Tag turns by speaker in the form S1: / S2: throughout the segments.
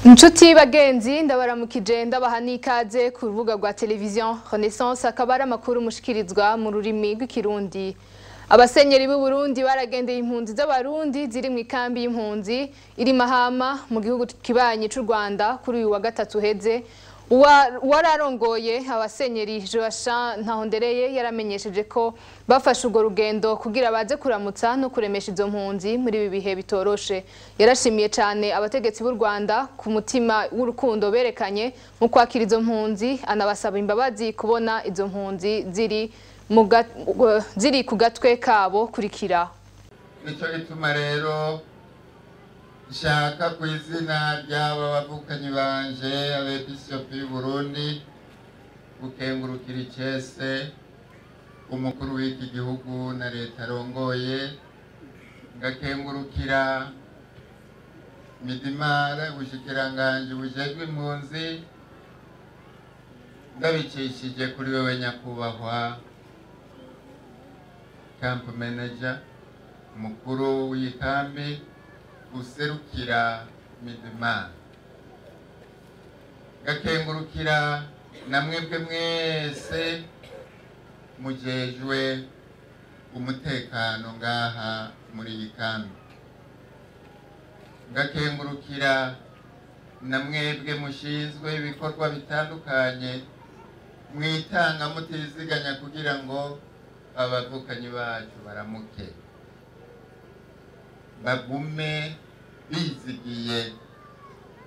S1: Inshuti bagenzi ndabaramukije ndabaha n'ikaze ku rubuga rwa televiziyo Renaissance akaba ari amakuru mushikirizwa mu rurimi rw'ikirundi. Abasenyeri b'u Burundi baragendeye impunzi z'abarundi ziri mu ikambi y'impunzi iri Mahama mu gihugu kibanyi cy'u Rwanda kuri uyu wa gatatu heze. Wararongoye abasenyeri Joachim Ntahondereye yaramenyesheje ko bafashe urwo rugendo kugira baze kuramutsa no kuremesha izo mpunzi muri ibi bihe bitoroshe. Yarashimiye cyane abategetsi b'u Rwanda ku mutima w'urukundo berekanye mu kwakira izo mpunzi, anabasaba imbabazi kubona izo mpunzi ziri ku gatwe kabo kurikira.
S2: Nico gituma rero shaka ku izina ry'aba bavukanyi banje abepiskopi y'u Burundi gukengurukira icese umukuru w'iki gihugu na leta arongoye, ngakengurukira midimara ubushikiranganje bujejwe impunzi, ndabicishije kuri wewe nyakubahwa camp manager umukuru w'ikambi userukira midimara, ngakengurukira na mwebwe mwese mujejwe umutekano ngaha muri iyi kambi, ngakengurukira na mwebwe mushinzwe ibikorwa bitandukanye mwitanga mutiziganya kugira ngo abavukanyi bacu baramuke bagume bizigiye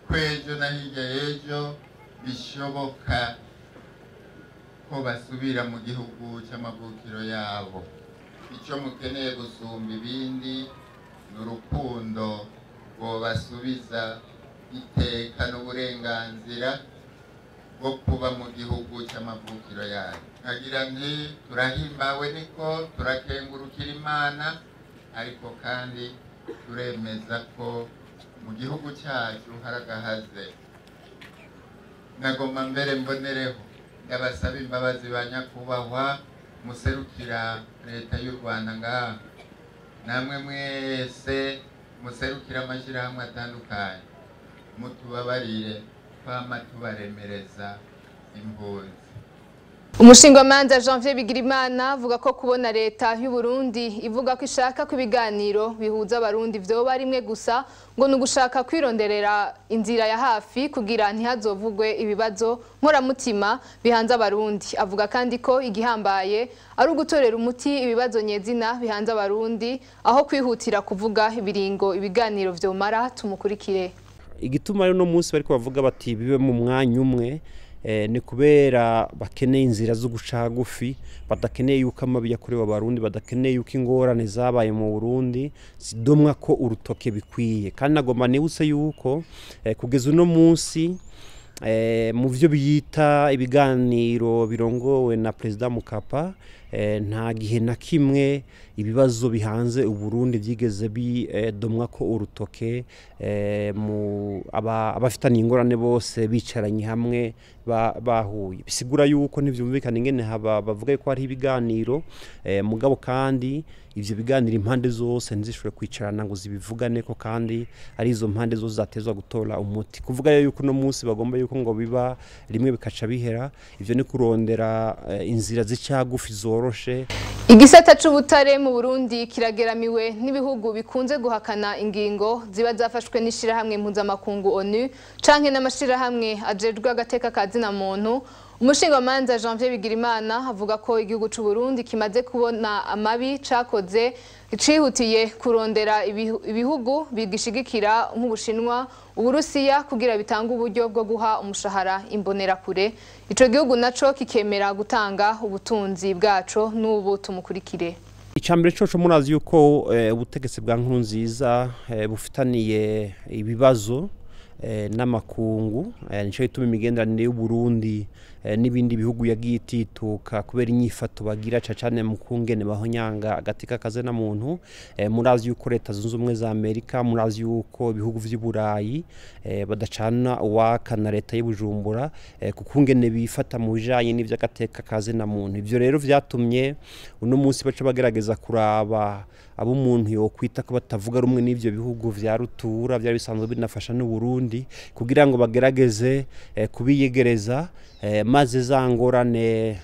S2: kwejo na hirya y'ejo bishoboka ko basubira mu gihugu cy'amavukiro yabo. Icyo mukeneye gusumba ibindi ni urukundo ngo basubiza iteka n'uburenganzira bwo kuba mu gihugu cy'amavukiro yabo. Nkagira nti turahimbawe niko turakengurukira Imana, ariko kandi turemeza ko mu gihugu cyacu haragahaze. Nagomba mbere mbonereho ndabasaba imbabazi ba nyakubahwa muserukira leta y'u Rwanda ngaha, namwe mwese muserukira amashyirahamwe atandukanye, mutubabarire kwama tubaremereza impunzi.
S1: Umushingamanza Janvier Bigirimana avuga ko kubona leta y'u Burundi ivuga ko ishaka ko ibiganiro bihuza abarundi vyoba rimwe gusa ngo nugushaka kwironderera inzira ya hafi kugira ntihazovugwe ibibazo nkoramutima bihanze abarundi. Avuga kandi ko igihambaye ari ugutorera umuti ibibazo nyezina bihanze abarundi aho kwihutira kuvuga ibiringo ibiganiro vyomara. Tumukurikire.
S3: Igituma rero no munsi bariko bavuga bati bibe mu mwanya umwe ni kubera bakeneye inzira zo guca gufi, badakeneye yuko amabi yakorewe abarundi, badakeneye yuko ingorane zabaye mu Burundi zidomwa ko urutoke bikwiye. Kandi nagomba nibutse yuko kugeza uno munsi mu byo biyita ibiganiro birongowe na Perezida Mukapa nta gihe na kimwe ibibazo bihanze Uburundi byigeze bidomwa ko urutoke, abafitanye ingorane bose bicaranye hamwe bahuye. Bisigura yuko ntivyumvikana ingene bavuga ko ari ibiganiro mugabo kandi ivyo biganiro impande zose ntizishobora kwicarana ngo zibivugane ko kandi ari izo mpande zose zatezwa gutora umuti. Kuvuga yuko no munsi bagomba yuko ngo biba rimwe bikaca bihera, ivyo ni kurondera inzira z'icagufi zoroshe.
S1: Igisata c'ubutare mu Burundi kirageramiwe n'ibihugu bikunze guhakana ingingo ziba zafashwe n'ishirahamwe mpuzamakungu ONU canke n'amashirahamwe ajejwe agateka ka zina muntu. Umushingamanza Janvier Bigirimana avuga ko igihugu c'u Burundi kimaze kubona amabi cakoze icihutiye kurondera ibihugu bigishigikira nk'Ubushinwa, Uburusiya kugira bitanga uburyo bwo guha umushahara imbonerakure. Ico gihugu naco kikemera gutanga ubutunzi bwaco. N'ubu tumukurikire.
S3: Icambere coco murazi yuko ubutegetsi bwa Nkurunziza bufitaniye ibibazo n'amakungu, nico gituma imigenderanire y'u Burundi n'ibindi bihugu yagiye itituka kubera inyifato bagira cyane mu kungene bahonyanga agatika kaze na muntu murazi yuko leta zunze ubumwe za Amerika murazi yuko ibihugu vy'Iburayi badacana uwakana leta y'Ibujumbura kukungene bifata mu bijanye n'ivy'agateka kaze na muntu ivyo rero vyatumye uno munsi baca bagerageza kuraba abo umuntu yo kwita ko batavuga rumwe n'ivyo bihugu vya rutura byari bisanzwe binafasha n'u Burundi kugira ngo bagerageze kubiyegereza maze zangorane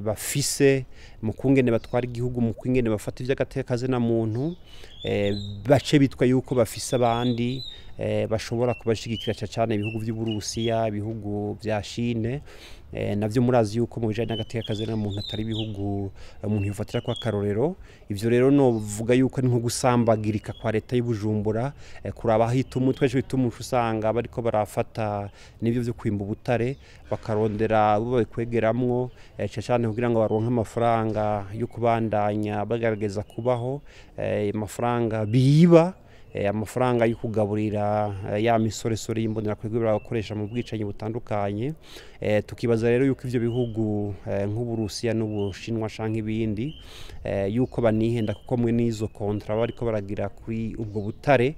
S3: bafise mu kungene batwara igihugu mu kungene bafata ivy'agateka kaze na muntu bace bitwa yuko bafise abandi bashobora kubashigikira cyane ibihugu by'Uburusiya ibihugu vya Chine navyo murazi yuko mu bijanye n'agateka kaze na muntu atari ibihugu umuntu yofatira kwa karorero ivyo rero no vuga yuko ari nko gusambagirika kwa leta y'Ibujumbura kuraba hituma twese bituma usanga bariko barafata nivyo byo kwimba ubutare bakarondera abo babikwegeramwo cyane kugira ngo baronke amafaranga yo kubandanya bagarageza kubaho amafaranga biba amafaranga yo kugaburira ya misoresore y'imbonera kwegwe barakoresha mu bwicanyi butandukanye tukibaza rero yuko ivyo bihugu nk'Uburusiya n'Ubushinwa canke ibindi yuko banihenda kuko mwe nizo kontra bariko baragira kuri ubwo butare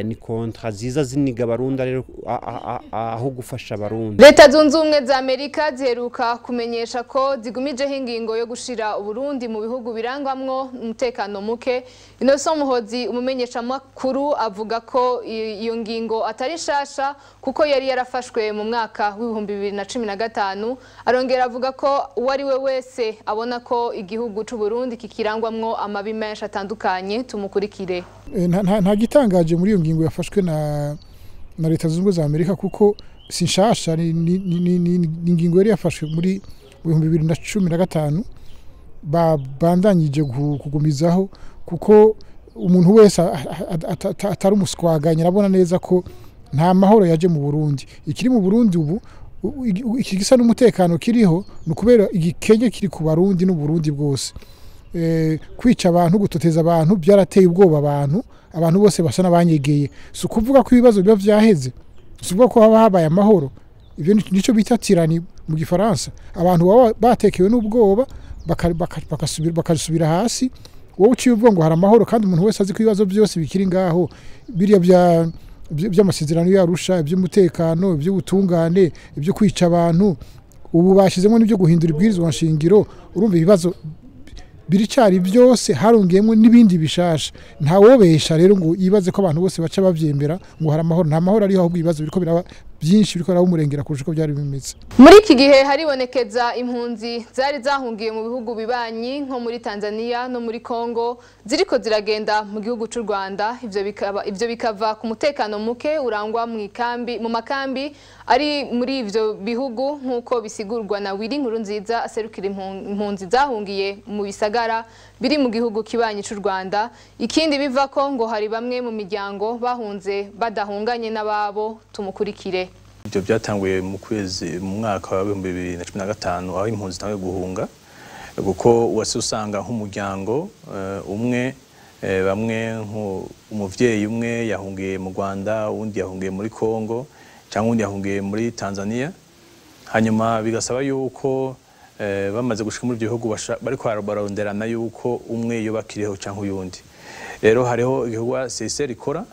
S3: ni kontra ziza ziniga abarundi rero aho gufasha abarundi.
S1: Leta zunze ubumwe za Amerika ziheruka kumenyesha ko zigumijeho ingingo yo gushira Uburundi mu bihugu birangwamwo umutekano muke. Innocent Muhozi umumenyesha Amakuru avuga ko iyo ngingo atari shasha kuko yari yarafashwe mu mwaka w'2015 arongera avuga ko uwari we wese abona ko igihugu c'u Burundi kikirangwamwo amabi menshi atandukanye tumukurikire.
S4: Nta gitangaje muri iyo ngingo yafashwe na leta zunze ubumwe za Amerika kuko sinshasha ni ingingo yari yafashwe muri 2015 bandanyije kugumizaho kuko umuntu wese atari umuswaganya arabona neza ko nta mahoro yaje mu Burundi ikiri mu Burundi ubu iki gisa n'umutekano kiriho nukubera igikenye kiri ku Barundi n'u Burundi bwose kwica abantu gutoteza abantu byarateye ubwoba abantu bose basa nabanyegeye so kuvuga ko ibibazo biba vyaheze suvuga ko haba habaye amahoro ivyo nico bita tirani mu gifaransa abantu batekewe n'ubwoba bakasubira hasi wowe uciye uvuga ngo hari amahoro kandi umuntu wese azi ko ibibazo byose bikiri ngaho biriya by'amasezerano yarusha iby'umutekano iby'ubutungane ibyo kwica abantu ubu bashizemo n'ibyo guhindura ibwirizwa nshingiro urumva ibibazo biricari byose harongeyemo n'ibindi bishasha nta wobesha rero ngo yibaze ko abantu bose baca bavyembera ngo hari amahoro nta mahoro ariho ahubwo ibibazo biriko biraba byinshi biriko birabumurengera kurusha uko byari bimeze.
S1: Muri iki gihe haribonekeza impunzi zari zahungiye mu bihugu bibanyi nko muri Tanzania no muri Kongo ziriko ziragenda mu gihugu c'u Rwanda ivyo bikava ku mutekano muke urangwa mu makambi ari muri ivyo bihugu nkuko bisigurwa na Willy Nkurunziza aserukira impunzi zahungiye mu bisagara biri mu gihugu kibanyi c'u Rwanda. Ikindi biva ko ngo hari bamwe mu miryango bahunze badahunganye n'ababo tumukurikire.
S5: Ibyo byatanguye mu mwaka wa 2015 aho impunzi tangiye guhunga kuko wase usanga nk'umuryango umwe bamwe umuvyeyi umwe yahungiye mu Rwanda undi yahungiye muri Kongo cyangwa undi yahungiye muri Tanzania hanyuma bigasaba yuko bamaze gushika muri ibyo bihugu bariko baronderana yuko umwe yobakiriho cyangwa uyundi rero hariho igihugu CSR ikora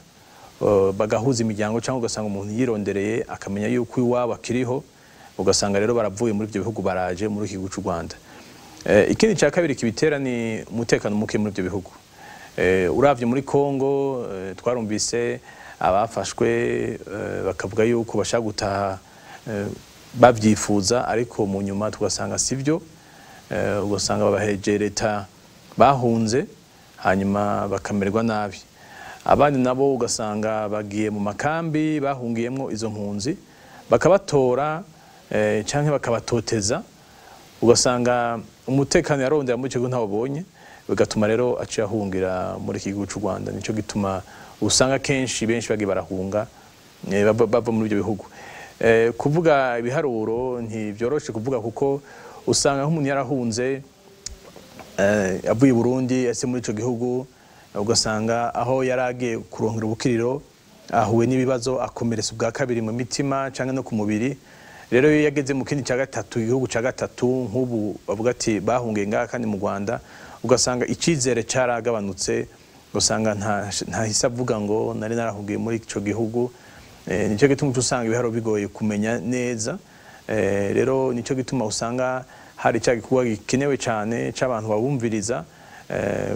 S5: bagahuza imiryango cyangwa ugasanga umuntu yirondereye akamenya yuko iwabo akiriho ugasanga rero baravuye muri ibyo bihugu baraje muri iki gihugu cy'u Rwanda. Ikindi cya kabiri kibitera ni umutekano muke muri ibyo bihugu. Uravye muri Kongo twarumvise abafashwe bakavuga yuko bashaka gutaha bavyifuza ariko mu nyuma tugasanga sivyo ugasanga babaheje leta bahunze hanyuma bakamererwa nabi. Abandi nabo ugasanga bagiye mu makambi bahungiyemo izo mpunzi bakabatora canke bakabatoteza ugasanga umutekano yarondera mu kigo ntabonye bigatuma rero aciye ahungira muri iki gihugu cy'u Rwanda nico gituma usanga kenshi benshi bagiye barahunga bava muri ibyo bihugu. Kuvuga ibiharuro ntibyoroshe kuvuga kuko usanga nk'umuntu yarahunze avuye i Burundi ese muri ico gihugu ugasanga aho yaragiye kurongera ubukiriro ahuwe n'ibibazo akomeretse ubwa kabiri mu mitima canke no ku mubiri rero iyo yageze mu kindi cya gatatu igihugu cya gatatu nk'ubu bavuga ati bahungiye ngaha kandi mu Rwanda ugasanga icizere cyaragabanutse ugasanga ntahise avuga ngo nari narahungiye muri ico gihugu nicyo gituma usanga ibiharo bigoye kumenya neza rero nicyo gituma usanga hari cya gikorwa gikenewe cyane cy'abantu babumviriza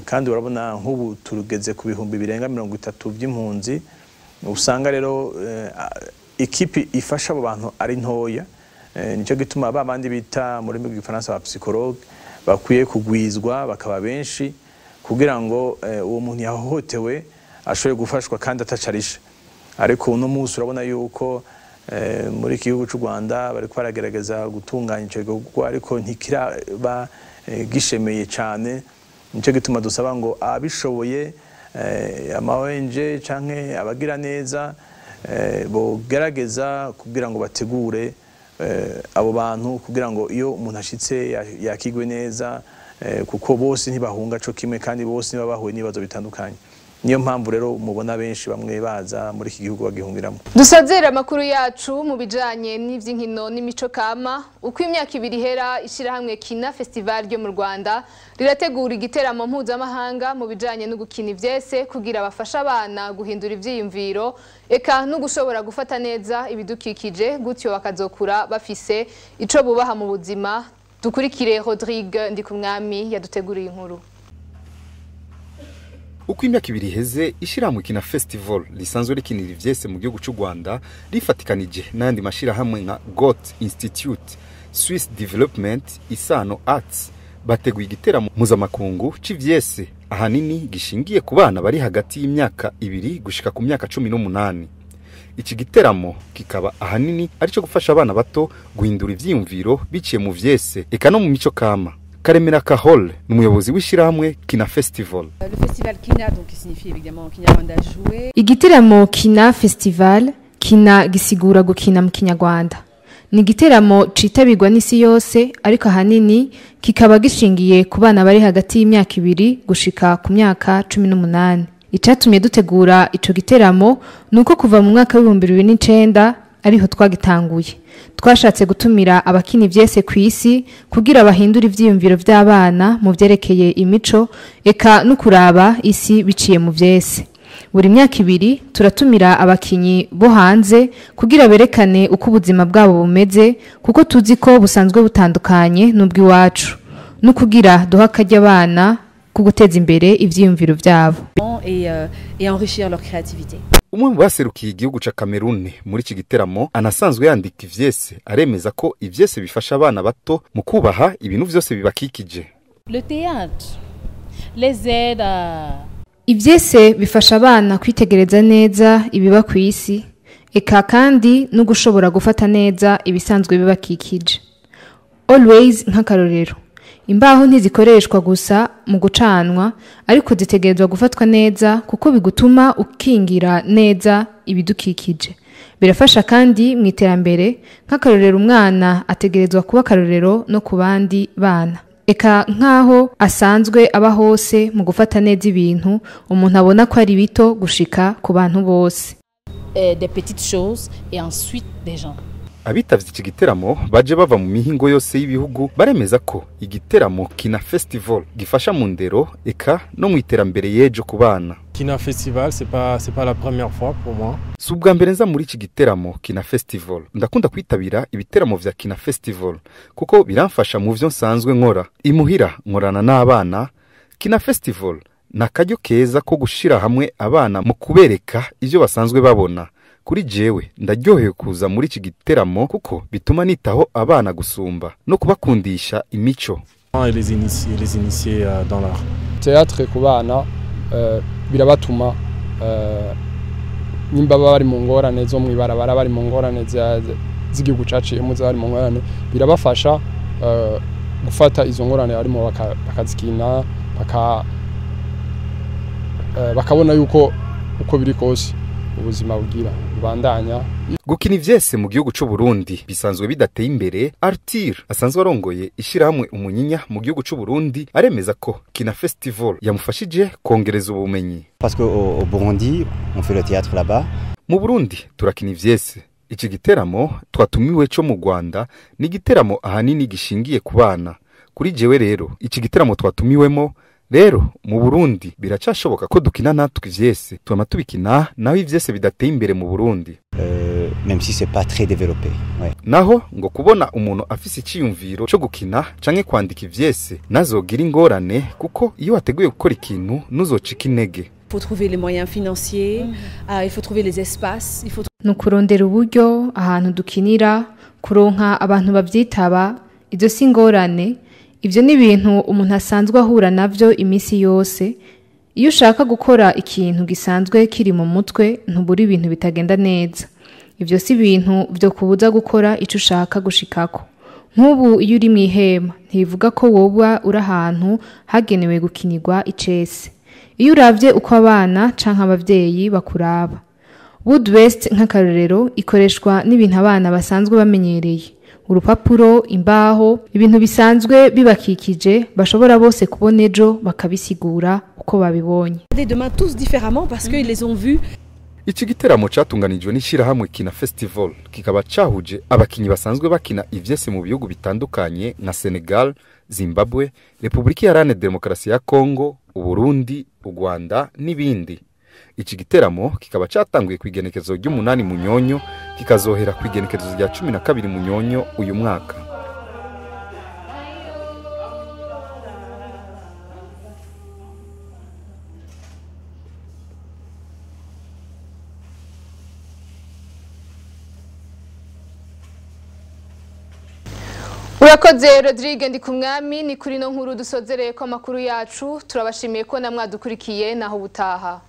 S5: kandi urabona nk'ubu turugeze ku bihumbi birenga 30 by'impunzi usanga rero ikipi ifasha abo bantu ari ntoya nicyo gituma babandi bita muri Gifaransa ba psychologue bakwiye kugwizwa bakaba benshi kugira ngo uwo muntu yahohotewe ashobore gufashwa kandi atacarisha ariko uno munsi urabona yuko muri iki gihugu cy'u Rwanda bari kwaragerageza gutunganya icyo gikorwa ariko ntikiraba gishemeye cyane nicyo gituma dusaba ngo abishoboye ama-ONG canke abagira neza bogerageza kugira ngo bategure abo bantu kugira ngo iyo umuntu ashitse yakigwe neza kuko bose ntibahunga co kimwe kandi bose nibabahuye n'ibibazo bitandukanye niyo mpamvu rero mubona benshi bamwe baza muri iki gihugu bagihungiramo.
S1: Dusazera amakuru yacu mu bijanye n'ivy'inkino n'imico kama uko imyaka 2 ihera ishirahamwe Kina Festival ryo mu Rwanda rirategura igiteramo mpuzamahanga mu bijanye no gukina ivyese kugira bafasha abana guhindura ivyiyumviro eka no gushobora gufata neza ibidukikije gutyo bakazokura bafise ico bubaha mu buzima. Dukurikire Rodrigue Ndikumwami yaduteguriye inkuru.
S6: Uko imyaka 2 iheze ishirahamwe Kina Festival lisanzwe rikinira ivyese mu gihugu cy'u Rwanda rifatikanije n'andi mashirahamwe nka GOT Institute, Swiss Development, Isano Arts bateguye igiteramo mpuzamakungu c'ivyese ahanini gishingiye ku bana bari hagati y'imyaka 2 gushika ku myaka 18. Iki giteramo kikaba ahanini arico gufasha abana bato guhindura ivyiyumviro biciye mu vyese eka no mu mico kama. Karemera Kahol n'umuyobozi w'ishirahamwe Kina Festival.
S7: Le festival Kina donc signifie évidemment Kinyarwanda jouer.
S1: Igiteramo Kina Festival Kina gisigura gukina mu Kinyarwanda. Ni igiteramo citabirwa n'isi yose ariko ahanini kikaba gishingiye ku bana bari hagati y'imyaka 2 gushika ku myaka 18. Icatumye dutegura ico giteramo nuko kuva mu mwaka wa 2009 ariho twagitanguye. Twashatse gutumira abakini ivyese kw'isi kugira bahindura ivyiyumviro vy'abana mu vyerekeye imico eka no kuraba isi biciye mu vyese. Buri myaka 2 turatumira abakinyi bo hanze kugira berekane uko ubuzima bwabo bumeze kuko tuzi ko busanzwe butandukanye n'ubwi wacu no kugira duhakajya abana kuguteza imbere ivyiyumviro vyabo
S7: et enrichir leur créativité.
S6: Umwe mu baserukiye igihugu ca Cameroun muri iki giteramo anasanzwe yandika ivyese aremeza ko ivyese bifasha abana bato mu kubaha ibintu vyose bibakikije.
S7: Le théâtre les aide à
S1: ivyese bifasha abana kwitegereza neza ibiba ku isi eka kandi no gushobora gufata neza ibisanzwe bibakikije. Always nk'akarorero imbaho ntizikoreshwa gusa mu gucanwa ariko zitegerezwa gufatwa neza kuko bigutuma ukingira neza ibidukikije. Birafasha kandi mu iterambere nk'akarorero umwana ategerezwa kuba akarorero no ku bandi bana. Eka nkaho asanzwe aba hose mu gufata neza ibintu umuntu abona ko ari bito gushika ku bantu bose.
S7: Des petites choses et ensuite des gens.
S6: Abitavye iki giteramo baje bava mu mihingo yose y'ibihugu baremeza ko igiteramo Kina Festival gifasha mu ndero eka no mu iterambere yejo ku bana.
S8: Kina Festival c'est pas la première fois pour moi.
S6: Subwa mbere nza muri iki giteramo Kina Festival ndakunda kwitabira ibiteramo vya Kina Festival kuko biramfasha mu vyo nsanzwe nkora. Imuhira nkorana n'abana. Kina Festival nakaryo keza ko gushira hamwe abana mu kubereka ivyo basanzwe babona. Kuri jewe ndaryohewe kuza muri iki giteramo kuko bituma nitaho abana gusumba no kubakundisha imico.
S8: Les initier dans l'art.
S9: Théâtre ku bana birabatuma nimba bari mu ngorane zo mwibarabara bari mu ngorane z'igihugu caciyemo zari mu ngorane birabafasha gufata izo ngorane arimo bakazikina bakabona yuko uko biri kose ubuzima bugira bandanya.
S6: Gukina ivyese mu gihugu cy'u Burundi bisanzwe bidateye imbere. Arthur asanzwe arongoye ishirahamwe Umunyinya mu gihugu cy'u Burundi aremeza ko Kina Festival yamufashije kongereza ubumenyi.
S10: Parce que au Burundi on fait le théâtre là-bas.
S6: Mu Burundi turakina ivyese iki giteramo twatumiwe cyo mu Rwanda ni igiteramo ahanini gishingiye ku bana. Kuri jewe rero iki giteramo twatumiwemo rero mu Burundi biracashoboka ko dukina natwe ivyese twama tubikina naho ivyese bidateye imbere mu Burundi,
S10: même si c'est pas très développé. Ouais.
S6: Naho ngo kubona umuntu afise iciyumviro cyo gukina canke kwandika ivyese nazogira ingorane kuko iyo wateguye gukora ikintu nuzocika intege.
S11: Il faut trouver les moyens financiers, il faut trouver les espaces, il faut
S1: nukurondera uburyo ahantu dukinira, kuronka abantu bavyitaba, izo singorane. Ivyo ni ibintu umuntu asanzwe ahura navyo imisi yose. Iyo ushaka gukora ikintu gisanzwe kiri mu mutwe ntubura ibintu bitagenda neza. Ivyo si ibintu byo kubuza gukora ico ushaka gushikako. Nk'ubu iyo uri mwihema ntibivuga ko woba uri ahantu hagenewe gukinirwa icese. Iyo uravye uko abana canke abavyeyi bakuraba. Woodwest nk'akarorero ikoreshwa n'ibintu abana basanzwe bamenyereye. Urupapuro, imbaho, ibintu bisanzwe bibakikije bashobora bose kubona ejo bakabisigura uko babibonye.
S11: Demain tous différemment parce qu'ils les ont vus.
S6: Iki giteramo catunganijwe n'ishirahamwe Kina Festival kikaba cahuje abakinyi basanzwe bakina ivyese mu bihugu bitandukanye nka Senegal, Zimbabwe, Republika Iharanira Demokarasi ya Kongo, Uburundi, u Rwanda n'ibindi. Iki giteramo kikaba catanguye kwigenekezo ry'umunani Munyonyo kikazohera kwigenekezo rya 12 Munyonyo uyu mwaka.
S1: Urakoze Rodrigue Ndikumwami, ni kuri no nkuru dusozereye ko amakuru yacu. Turabashimiye ko namwadukurikiye naho butaha.